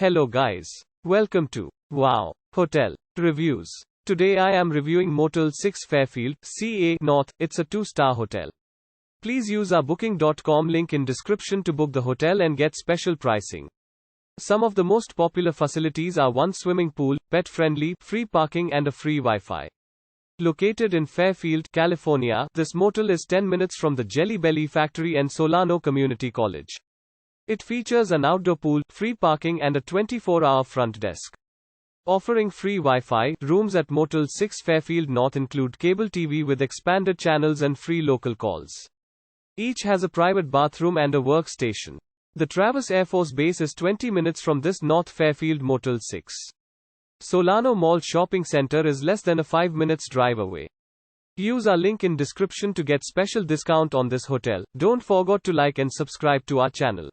Hello guys. Welcome to Wow Hotel Reviews. Today I am reviewing Motel 6-Fairfield, CA North. It's a 2-star hotel. Please use our booking.com link in description to book the hotel and get special pricing. Some of the most popular facilities are one swimming pool, pet-friendly, free parking and a free Wi-Fi. Located in Fairfield, California, this motel is 10 minutes from the Jelly Belly factory and Solano Community College. It features an outdoor pool, free parking and a 24-hour front desk. Offering free Wi-Fi, rooms at Motel 6 Fairfield North include cable TV with expanded channels and free local calls. Each has a private bathroom and a workstation. The Travis Air Force Base is 20 minutes from this North Fairfield Motel 6. Solano Mall Shopping Center is less than a 5 minutes drive away. Use our link in description to get special discount on this hotel. Don't forget to like and subscribe to our channel.